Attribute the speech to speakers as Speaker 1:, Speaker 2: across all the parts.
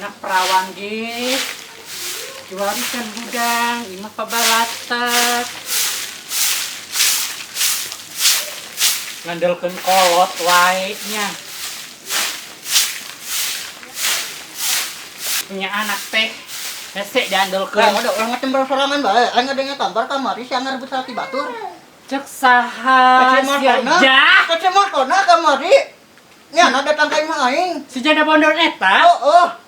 Speaker 1: anak perawan ge diwarisan gudang imah pabalatak ngandelkeun kolot wae nya punya anak teh hese diandelkeun
Speaker 2: ada orang ngecember sorangan bae aing ngadenge kabar kamari si anggar besar ti batur
Speaker 1: cek saha sia jah
Speaker 2: kecemor kona kamari nya na datang ka imah aing
Speaker 1: si janda bondor eta
Speaker 2: oh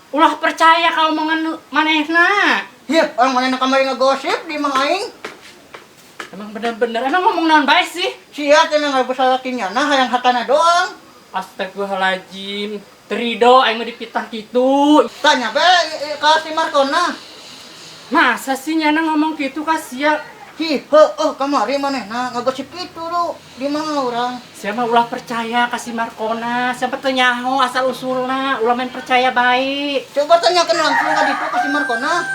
Speaker 1: ulah percaya ka omongan manehna.
Speaker 2: Iya, orang mana kamari ngegosip di imah aing.
Speaker 1: Emang bener-bener, emang ngomong naon bae sih?
Speaker 2: Sia teh mah besar lakinya nah hayang hatana doang.
Speaker 1: Astagfirullahaladzim. Terido aing mah dipitah kitu.
Speaker 2: Tanya be ka si Markona.
Speaker 1: Masa sih nyana ngomong kitu ka sia?
Speaker 2: Hi, kamari manehna ngegosip kitu lu. Di mana urang?
Speaker 1: Sia mah ulah percaya ka si Markona. Siapa teu nyaho asal usulna, ulah main percaya bae.
Speaker 2: Coba tanyakeun langsung ka ditu ka si Markona.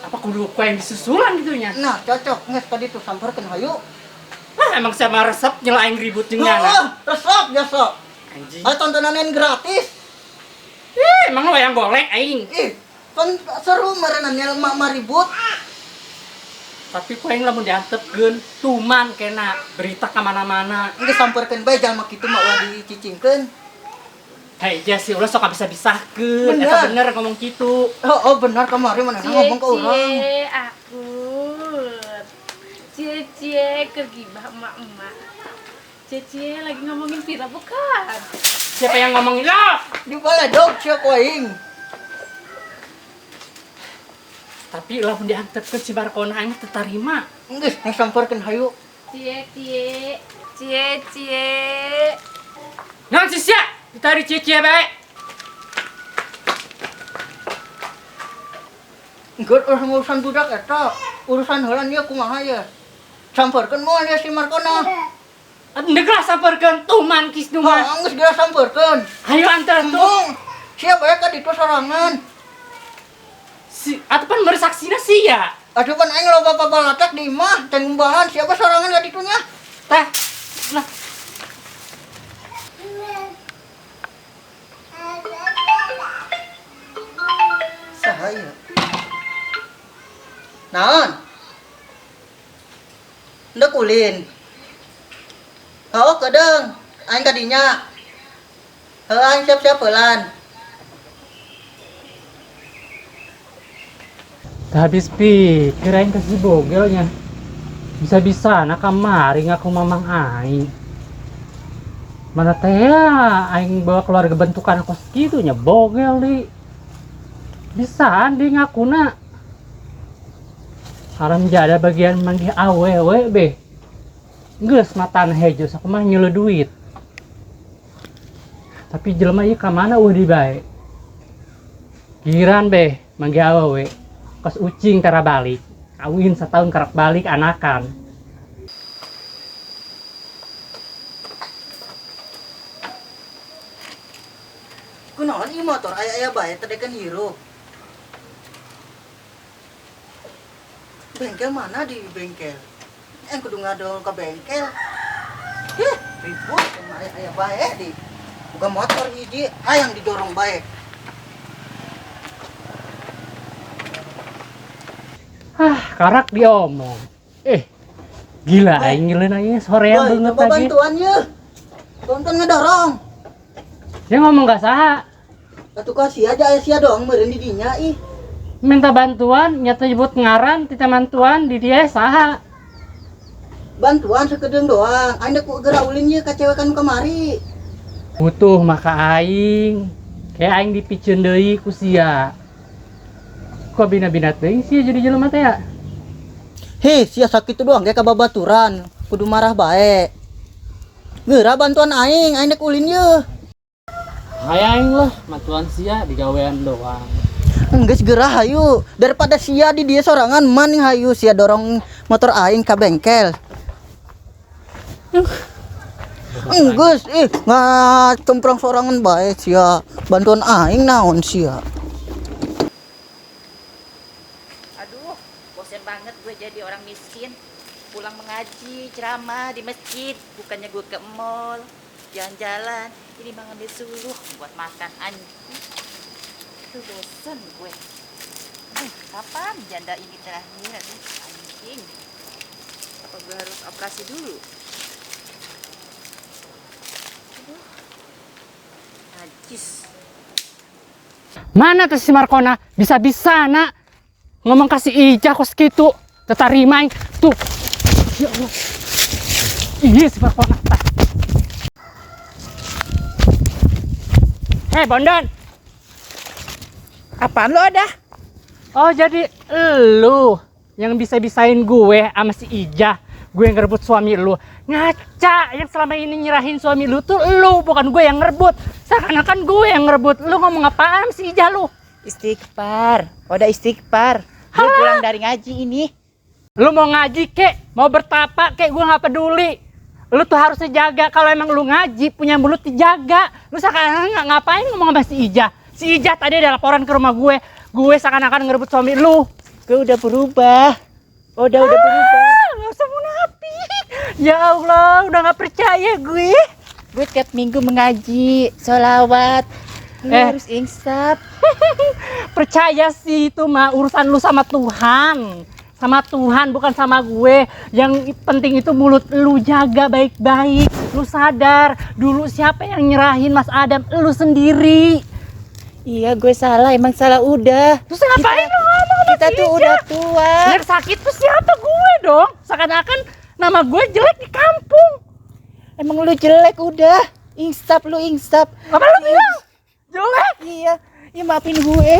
Speaker 1: Apa kudu ku yang disusulan gitu nya?
Speaker 2: Nah, cocok geus ka ditu samperkeun hayu.
Speaker 1: Wah, emang sia mah resep nyela aing ribut jeung nyana.
Speaker 2: Resep biasa.
Speaker 1: Anjing.
Speaker 2: Aya tontonan gratis.
Speaker 1: Emang lo yang golek aing.
Speaker 2: Kan seru merenannya mak ribut.
Speaker 1: Tapi ku aing lamun diantepkeun tuman kena berita ka mana-mana.
Speaker 2: Geus samperkeun bae jalma kitu mah ulah dicicingkeun.
Speaker 1: Hei, Jesse, ulah sok bisa bisahkeun. Eta bener ngomong kitu.
Speaker 2: Bener kamari manehna ngomong ke urang.
Speaker 3: Cie kegibah emak-emak. Cie lagi ngomongin Vira bukan?
Speaker 1: Siapa yang ngomongin lo?
Speaker 2: Di baledog sia ku aing.
Speaker 1: Tapi lamun diantepkeun si Markona aing teu tarima.
Speaker 2: Geus samperkeun hayu.
Speaker 3: Cie.
Speaker 1: Naon sih sia? Ditari cie bae.
Speaker 2: Enggeut urusan budak eta. Urusan heulan ieu kumaha ya? Samperkeun moal ya si Markona.
Speaker 1: Endeg lah saperkeun tuman kis nu mah.
Speaker 2: Geus geus samperkeun.
Speaker 1: Hayu antar tuh.
Speaker 2: Embung. Sia bae ka ditu sorangan.
Speaker 1: Si atapan bersaksina sia.
Speaker 2: Atuh pan aing loba pabalatak di imah teh ngumbahan siapa sorangan ka ditunya?
Speaker 1: Teh. Nah,
Speaker 2: Sahaya. Naon? Ndek ulin. Kedeung. Aing ka dinya. Aing siap-siap heulan.
Speaker 1: habis pikir aing kasih bogelnya. Bisa-bisa nak kamari ngaku mamang aing. Mana teh ya aing bawa keluarga bentukan kos gitu nya bogel di. Bisaan di ngakuna. Haram jada bagian manggih awewe be. Geus matan hejo aku mah nyele duit. Tapi jelema ieu ka mana di bae. Giran be manggih awewe. Kos ucing tara balik. Kawin setahun karak balik anakan.
Speaker 2: Kunaon ieu motor aya bae tedekeun hirup. Bengkel mana di bengkel? Kudu ngadol ke bengkel. Ribut sama aya bae di. Buka motor hiji hayang didorong bae.
Speaker 1: Karak diomong. Gila aing ngileun aing sorean banget
Speaker 2: lagi. Bantuan ye. Tonton ngedorong.
Speaker 1: Dia ngomong gak saha.
Speaker 2: Atuh kasih aja sia dong meureun di dinya ih.
Speaker 1: Minta bantuan nyata nyebut ngaran tita mantuan di dia saha.
Speaker 2: Bantuan sekedeung doang. Aing ku geura ulin ye ka cewekan kamari.
Speaker 1: Butuh maka aing. Kayak aing dipikeun deui ku sia. Kok bina-bina teuing sia jadi jelema teh ya?
Speaker 2: Sia sakitu doang ge ka babaturan. Kudu marah bae. Geura bantuan aing ku ulin ye.
Speaker 1: Hayang lah, mantuan sia digawean doang.
Speaker 2: Geus geura hayu. Daripada sia di dieu sorangan maning hayu sia dorong motor aing ka bengkel. Geus cemprang sorangan bae sia. Bantuan aing naon sia.
Speaker 3: Aduh, bosan banget gue jadi orang miskin. Pulang mengaji, ceramah di masjid, bukannya gue ke mall, jalan-jalan. Ini mah ngambil suruh buat makan anjing. Tuh bosen gue. Kapan janda ini terakhir? Aduh, anjing. Apa gue harus operasi dulu? Aduh. Najis.
Speaker 1: Mana tuh si Markona? Bisa-bisa nak ngomong kasih ijah kok segitu. Terima tuh. Ya Allah. Iya si Markona. Hei Bondan.
Speaker 3: Apaan lo ada?
Speaker 1: Oh jadi lu yang bisa-bisain gue sama si Ijah. Gue yang ngerebut suami lu. Ngaca, yang selama ini nyerahin suami lu tuh lu, bukan gue yang ngerebut. Seakan-akan gue yang ngerebut. Lu ngomong apaan si Ijah lu?
Speaker 3: Istighfar. Udah istighfar. Gue pulang dari ngaji ini.
Speaker 1: Lu mau ngaji kek, mau bertapa kek, gue gak peduli. Lu tuh harusnya jaga. Kalau emang lu ngaji, punya mulut dijaga. Lu seakan-akan ngapain ngomong sama si Ijah. Si Ijah tadi ada laporan ke rumah gue. Gue seakan-akan ngerebut suami lu.
Speaker 3: Gue udah berubah. Udah berubah.
Speaker 1: Gak usah munafik. Ya Allah, udah gak percaya gue.
Speaker 3: Gue tiap minggu mengaji, sholawat. Lu harus insaf.
Speaker 1: Percaya sih itu mah urusan lu sama Tuhan. Sama Tuhan bukan sama gue. Yang penting itu mulut lu jaga baik-baik. Lu sadar dulu siapa yang nyerahin Mas Adam? Lu sendiri.
Speaker 3: Iya, gue salah. Emang salah udah.
Speaker 1: Terus ngapain lu ngomong sama
Speaker 3: Kita
Speaker 1: si
Speaker 3: tuh
Speaker 1: Ijah?
Speaker 3: udah tua.
Speaker 1: Yang sakit tuh siapa? Gue dong. Seakan-akan nama gue jelek di kampung.
Speaker 3: Emang lu jelek udah. Insaf lu, insaf.
Speaker 1: Apa lu bilang? Jelek?
Speaker 3: Iya. Ya maafin gue.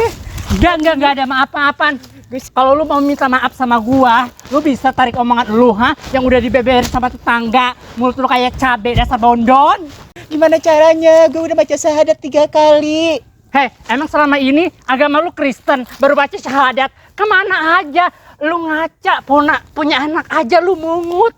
Speaker 1: Enggak ada maaf-maafan. Kalau lu mau minta maaf sama gua, lu bisa tarik omongan lu, yang udah dibeberin sama tetangga. Mulut lu kayak cabe dasar bondon.
Speaker 3: Gimana caranya? Gue udah baca syahadat 3 kali.
Speaker 1: Hei, emang selama ini agama lu Kristen, baru baca syahadat. Kemana aja? Lu ngaca, punya anak aja lu mungut,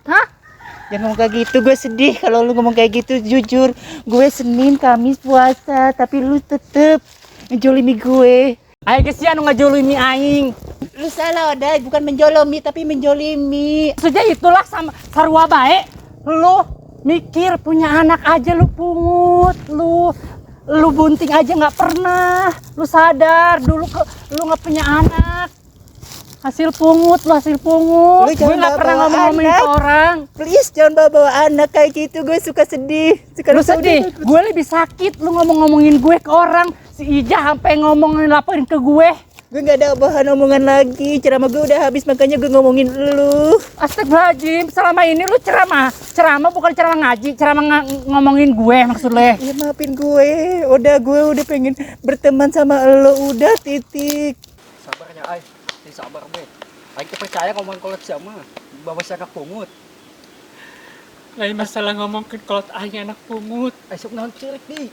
Speaker 3: Jangan ngomong kayak gitu, gue sedih kalau lu ngomong kayak gitu. Jujur, gue Senin, Kamis puasa, tapi lu tetep ngejolimi gue.
Speaker 1: Ayo guys ya, nu ngajolimi aing.
Speaker 3: Lu salah udah, bukan menjolomi tapi menjolimi.
Speaker 1: Maksudnya itulah sama sarua bae. Lu mikir punya anak aja lu pungut, lu bunting aja nggak pernah. Lu sadar dulu lu nggak punya anak. Hasil pungut, lu hasil pungut.
Speaker 3: Lu
Speaker 1: Gue
Speaker 3: jangan
Speaker 1: nggak pernah
Speaker 3: bawa
Speaker 1: ngomongin ke
Speaker 3: anak.
Speaker 1: orang.
Speaker 3: Please jangan bawa anak kayak gitu, gue suka sedih.
Speaker 1: Lu sedih, gue lebih sakit. Lu ngomongin gue ke orang. Si Ijah sampai ngomongin laporin ke gue.
Speaker 3: Gue gak ada bahan omongan lagi. Ceramah gue udah habis, makanya gue ngomongin lu.
Speaker 1: Astagfirullahaladzim, selama ini lu ceramah bukan ceramah ngaji, ceramah ngomongin gue maksudnya.
Speaker 3: Ya maafin gue udah pengen berteman sama lo, udah titik.
Speaker 4: Sabarnya ay, sabar be. Ay percaya ngomong kolot sama, bawa saya pungut.
Speaker 1: Lain masalah ngomongin kalau aing anak pungut.
Speaker 4: Ay sok naon cirik di.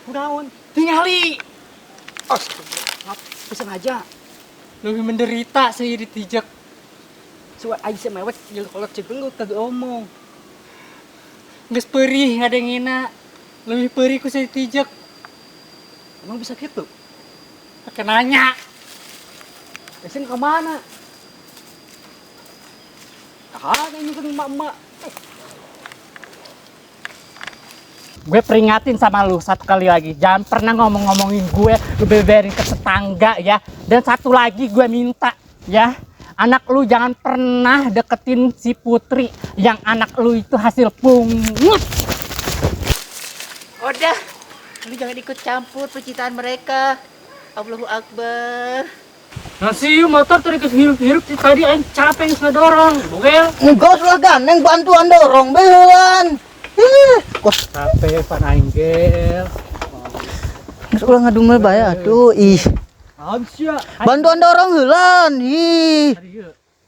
Speaker 4: Kunaon?
Speaker 1: Tingali,
Speaker 4: Astagfirullah. Bisa aja.
Speaker 1: lebih menderita saya ditijak.
Speaker 4: Suat ay sa mewek jeung kolot cegeng lu kagak omong.
Speaker 1: Geus perih ngadengina. Lebih perih ku saya ditijak.
Speaker 4: Emang bisa gitu?
Speaker 1: Pakai nanya.
Speaker 4: Esin ke mana? Ah, ini kan emak-emak.
Speaker 1: Gue peringatin sama lu satu kali lagi, jangan pernah ngomongin gue, lu beberin ke tetangga ya. Dan satu lagi gue minta ya, anak lu jangan pernah deketin si Putri yang anak lu itu hasil pungut.
Speaker 3: Udah, lu jangan ikut campur percintaan mereka. Allahu Akbar.
Speaker 1: Nasi motor tuh ikut hirup-hirup tadi aing capek geus ngedorong. Bogel.
Speaker 2: Enggak lah gandeng bantuan dorong behelan. Kos
Speaker 1: Capek pan aing gel.
Speaker 2: geus ulah ngadumel bae atuh. Ih,
Speaker 4: Naon sia?
Speaker 2: bantuan dorong heulan. Ih,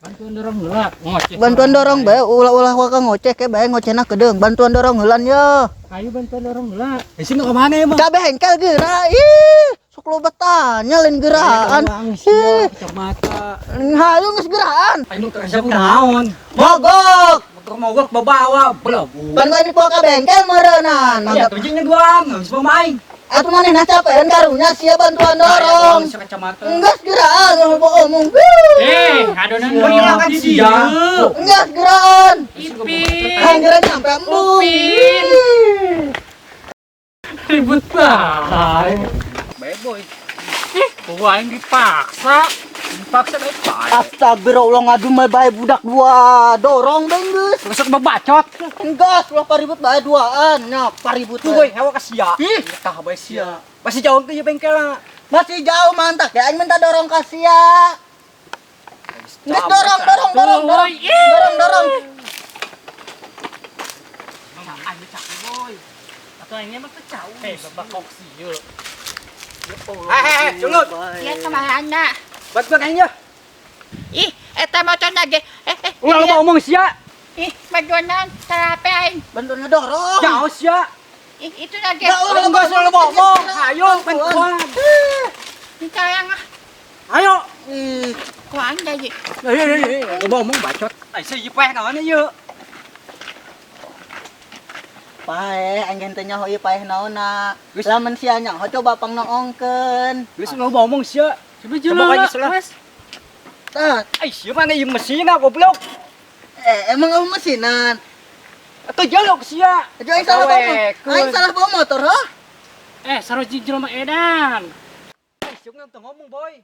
Speaker 1: Bantuan dorong heula. Ngoceh.
Speaker 2: bantuan dorong bae ulah-ulah waka ngoceh ke bae ngocehna kedeung. Bantuan dorong heulan ya.
Speaker 1: Ayo bantuan dorong heula.
Speaker 4: Esin ke mana emang?
Speaker 2: Ka bengkel geura. Ih, sok lo bertanya lain geuraan. Ih,
Speaker 4: Kacamata.
Speaker 2: hayu geus geuraan.
Speaker 4: Anu kerja naon?
Speaker 2: Mogok.
Speaker 4: Motor mogok bawa belabu.
Speaker 2: Bantuan dibawa ka bengkel meureunnan.
Speaker 4: Ya tujuhnya doang, habis pemain.
Speaker 2: Atuh manehna capean karunya sia bantuan dorong.
Speaker 4: Kacamata.
Speaker 2: Enggak geraan yang mau omong.
Speaker 1: Adonan
Speaker 4: Menghilangkan sia.
Speaker 2: Enggak geraan.
Speaker 1: Ipin.
Speaker 2: Hanggeran sampai embung.
Speaker 1: Ribut banget.
Speaker 4: Baik boy.
Speaker 1: Gua yang dipaksa.
Speaker 4: Dipaksa baik baik.
Speaker 2: Astagfirullah ngadu mah bae budak dua dorong benggus.
Speaker 4: Besok membacot.
Speaker 2: Enggak, setelah paribut bae duaan. Nya paribut
Speaker 4: Tuh boy, hewa kasia.
Speaker 2: Ih.
Speaker 4: Tah bae sia. Masih jauh ke bengkel lah.
Speaker 2: Masih jauh mantak ya, aing minta dorong kasih ya. Nges dorong.
Speaker 4: Ayo cakep boy.
Speaker 1: Atau ini mah kecau. Bapak kok sih yuk.
Speaker 4: Hei, culut.
Speaker 3: Lihat sama anak.
Speaker 4: Buat gua kayaknya.
Speaker 3: Ih, eta motor lagi.
Speaker 4: Ulah lu ngomong sia.
Speaker 3: Ih, bajuanan terapi aing.
Speaker 2: Bantu ngedorong.
Speaker 4: Jauh sia.
Speaker 3: Ih, itu lagi.
Speaker 2: Ya Allah,
Speaker 4: Enggak selalu ngomong. Ayo, bantuan.
Speaker 3: Kita yang
Speaker 4: Ayo.
Speaker 2: Ih,
Speaker 3: kuang lagi.
Speaker 4: Lu ngomong bacot. Ai sih peh naon ieu.
Speaker 2: pae angin teh nyaho ieu paeh naonna. Lamun sia nyaho coba pangnoongkeun.
Speaker 4: Geus lu ngomong sia.
Speaker 1: Coba
Speaker 4: Coba
Speaker 1: jelas.
Speaker 4: wes.
Speaker 2: Tah,
Speaker 4: Ai sia mana ieu mesin goblok.
Speaker 2: emang kamu mesinan.
Speaker 4: Atuh jaluk sia.
Speaker 2: Aja aing salah bawa. Aing salah bawa motor, ha?
Speaker 1: Sarojing jelema edan.
Speaker 4: Ai sia ngomong boy.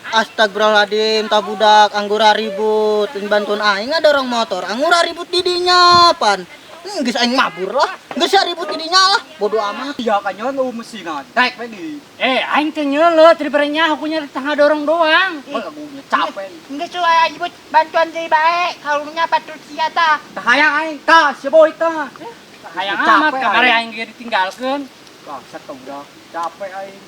Speaker 2: Astagfirullahaladzim, tak budak anggura ribut, bantuan aing dorong motor, anggura ribut didinya pan. Geus aing mabur lah, geus ribut didinya lah, bodo amat.
Speaker 4: Iya kan nyon lu mesinan. Tek lagi.
Speaker 1: Aing teh nyeuleut daripada nyaho punya tengah dorong doang.
Speaker 4: Gua capek.
Speaker 3: Enggak suara ibu bantuan dari baik. Kalungnya patut sia tah.
Speaker 4: Tah hayang aing tah si boy tah.
Speaker 1: Hayang
Speaker 4: Capek,
Speaker 1: amat kamari
Speaker 4: aing.
Speaker 1: aing ge ditinggalkeun.
Speaker 4: Bangsat tau udah capek aing.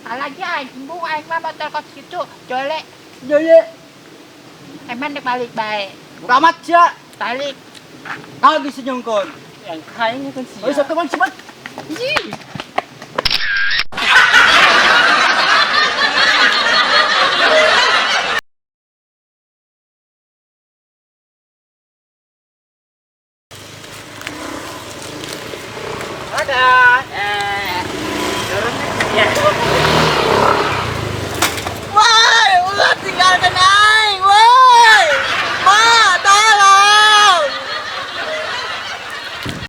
Speaker 3: Apalagi aing bu aing mah motor kos gitu. Jolek.
Speaker 4: Iya iya.
Speaker 3: Emang dek balik baik.
Speaker 4: Udah amat sia.
Speaker 3: Balik.
Speaker 4: Kau bisa nyongkon.
Speaker 1: Yang kayaknya kan sih.
Speaker 4: Oh satu man cepat.
Speaker 1: Dadah.